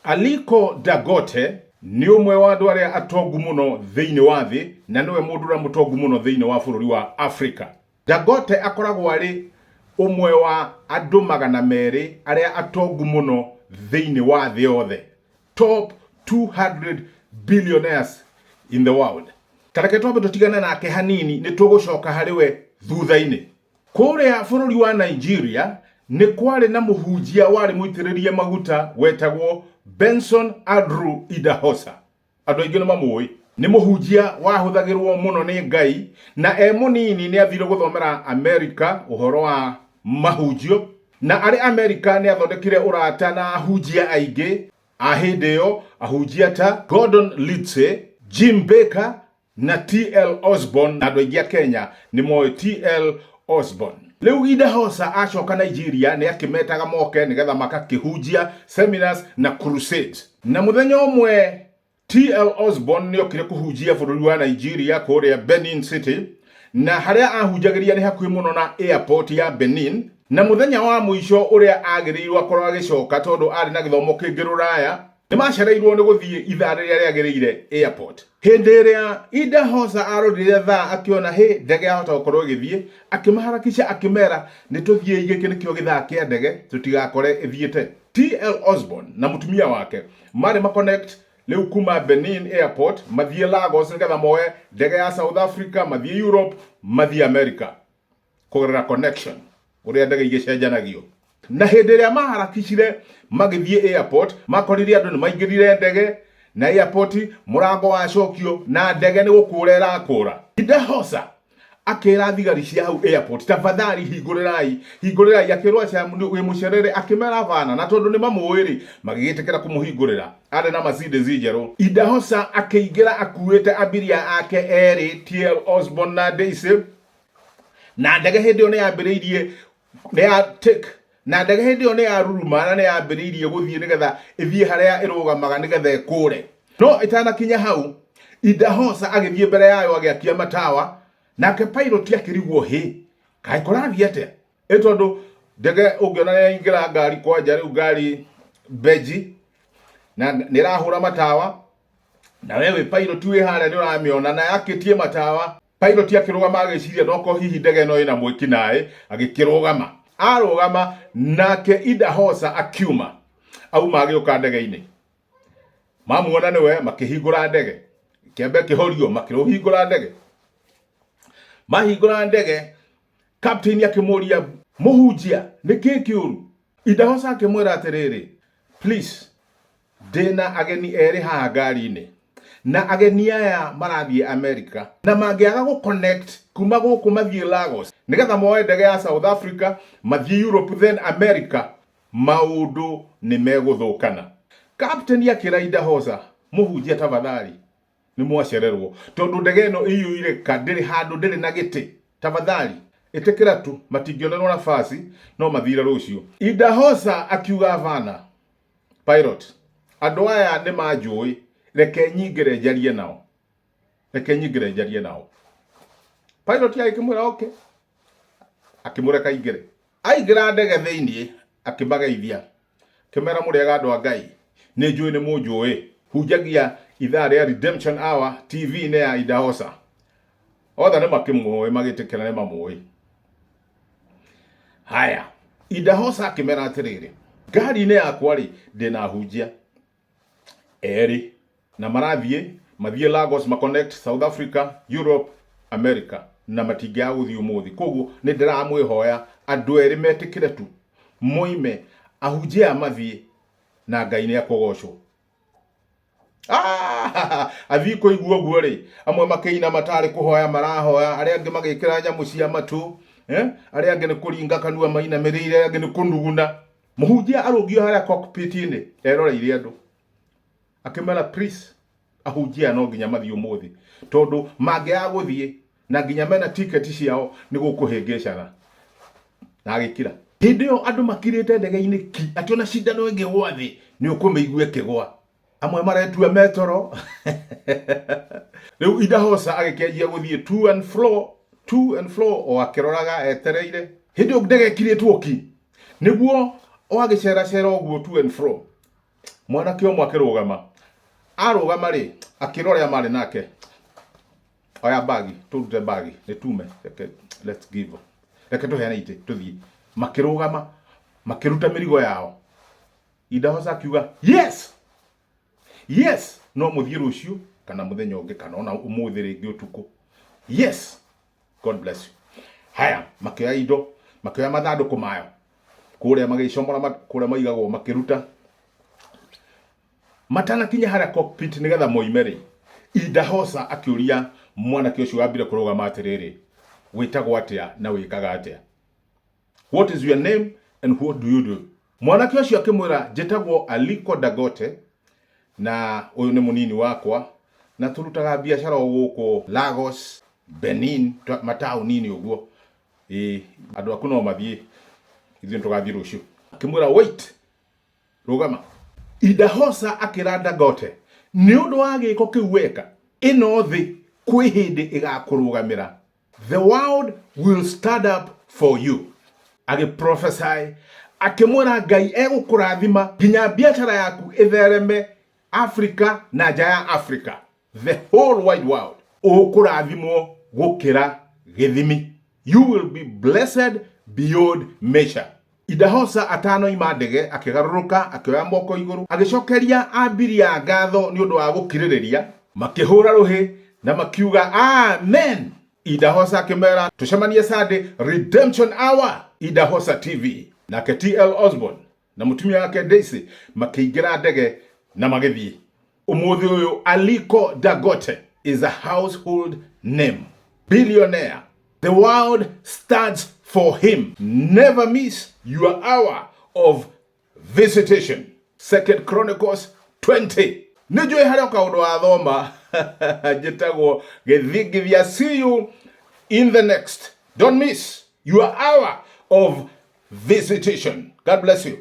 Aliko Ndangote ni umwe wa andu aria atongu muno thiini wa thi na niwe mundu ura mutongu muno thiini wa bururi wa Africa. Ndangote akoragwo ari umwe wa andu 200 aria atongu muno thiini wa thi yothe. Top 200 billionaires in the world. Tareke twambe tutigane nake hanini ni tugucoka hariwe thutha-ini. Kuria bururi wa Nigeria ni kwari na muhunjia wari muitiriria maguta wetagwo Benson Andrew Idahosa. Andu aingi mamui ni muhunjia wahuthagirwo muno ni Ngai na munini ni athire guthomera America uhoro wa mahunjio na ari America ni athondekire urata na ahunjia aingi a hindi yo ahunjia ta Gordon Lidse, Jim Baker na T.L. Osborne na andu aingi a Kenya ni moe T.L. Osborne. Leu Idahosa acoka Nigeria ni akimetaga moke nigetha makakihunjia seminars na crusades. Na muthenya umwe T.L. Osborne ni okire kuhunjia bururi wa Nigeria kuria Benin City na haria ahunjagiria ni hakuhi muno na airport ya Benin. Na muthenya wa muico uria agirirwo akorwo agicoka tondu ari na githomo kingi ruraya ni macereirwo ni guthie ithaa riria riagirire airport. Hindi iria Idahosa arodire thaa akiona ndege yahota gukorwo igithie akimaharakisha akimera ni tuthie igiki nikio githaa kia ndege tutigakore ithiete. T.L. Osborne na mutumia wake mari connect leu kuma Benin airport mathie Lagos nigetha moe ndege ya South Africa mathie Europe mathie America kugerera connection uria ndege igicenjanagio. Na hindi iria maharakishire magithie airport makorire andu ni maingirire ndege na airport murango wa cokio na ndege ni gukura irakura. Idahosa akira thigari cia hau airport tafadhali hingurirai akirwa cia wi mucerere akimera vana na tondu ni mamuiri magigitekera kumuhingurira ari na Mercedes njeru. Idahosa akiingira akuite abiria ake eri T.L. Osborne na Daisy na ndege hindi one yambiriirie ne ya take na ndege hindi one ya ruruma na ne yambiriirie guthie nigetha ithie haria irugamaga nigetha ikure. No itana kinya hau Idahosa agithie mbere yayo agiakia matawa nake pilot akirigwo kai korathie ate etondu ndege ungiona ya ingira ngari kwa njari ngari beji na nirahura matawa na wewe pilot wi haria ni uramiona na yakitie matawa pilot akirugama agiciria noko hihi ndege no ina mwiki nae agikirugama arugama nake Idahosa akiuma au magiuka ndege-ini mamuona niwe makihingura ndege kiambe kihorio makiruhingura ndege mahingura ndege captain akimuria muhunjia niki kiuru. Idahosa akimwira atiriri please dena ageni eri haha ngari-ini na ageni aya marathie America na mangiaga go connect kuma guku mathie Lagos nigetha moe ndege ya South Africa mathie Europe then America maundu ni meguthukana. Captain akira Idahosa muhunjia tafadhali ni mwacererwo tondu ndege no iyuire kadiri handu ndiri na giti tafadhali itekera tu matingionero nafasi no mathira rucio. Idahosa akiuga vana pilot andu aya ni manjui reke nyingire njarie nao pilot akimwira okay akimureka ingire aingira ndege thiini akimageithia kimera muriaga andu a Ngai ni njui ni munjui hunjagia ithaa ria Redemption Hour TV ne ya Idahosa otha ni makimwoe magitikira ni mamwoe. Haya Idahosa akimera atiriri ngari ne yakwa ri ndina hunjia eri na mathie Lagos connect South Africa Europe America na matingia guthii umuthi koguo ni ndiramwihoya andu eri metikire tu moime ahunjia amathie na Ngai ni akogocwo. Athiko iguo guo ri amwe makeina matari kuhoya marahoya aria angi magikira nyamu cia matu aria angi ni kuringa kanua maina mirire angi ni kunuguna. Muhunjia arugio haria cockpit-ini eroreire andu akimera please ahunjia no nginya mathie umuthi tondu mangiaga guthie na nginya mena ticket ciao ni gukuhingicana na agikira. Hindi yo andu makirite ndege-ini ki ati ona shida no ingi gwathi ni ukumeigue kigwa amwe maretua metoro. Leu Idahosa agikenjia guthie to and fro o akiroraga etereire hindi ndege kiritwo ki niguo o agicera cera oguo to and fro mwanake omwe akirugama arugama ri akirorea mari nake oya bagi turute bagi nitume let's give reke tuheane ite tuthie makirugama makiruta mirigo yao Idahosa akiuga yes no muthie rucio kana muthenya ungi kana ona umuthi ringi utuku yes God bless you. Haya makioya indo makioya mathanduku mayo kuria magicomora kuria maigagwo makiruta matana kinya haria cockpit nigetha moimeri Idahosa akiuria mwanake ucio wambire kurugama atiriri witagwo atia na wikaga atia what is your name and what do you do mwanake ucio akimwira njitagwo Aliko Ndangote na uyu ni munini wakwa na turutaga biashara guku Lagos Benin mataunini uguo andu aku no mathie ithuĩ tugathie rucio akimwira wait rugama Idahosa akira Ndangote ni undu wa giko kiu weka ino thi kwi hindi igakurugamira the world will stand up for you agi prophesy akimwira Ngai egukurathima ginya biashara yaku ithereme Africa na nja ya Africa the whole wide world ukurathimwo gukira githimi you will be blessed beyond measure Idahosa atano imandege akigaruruka akioya moko iguru agicokeria ambiria ngatho ni undu wa gukiririria makihura ruhi na makiuga amen Idahosa akimera tucemanie Sunday redemption hour Idahosa TV na TL Osborne na mutumia wake Daisy makiingira ndege na magithie umuthi uyu Aliko Ndangote is a household name billionaire the world stands for him never miss your hour of visitation 2 Chronicles 20 nijue haria kaundu wa thoma jitagwo githingithia see you in the next don't miss your hour of visitation God bless you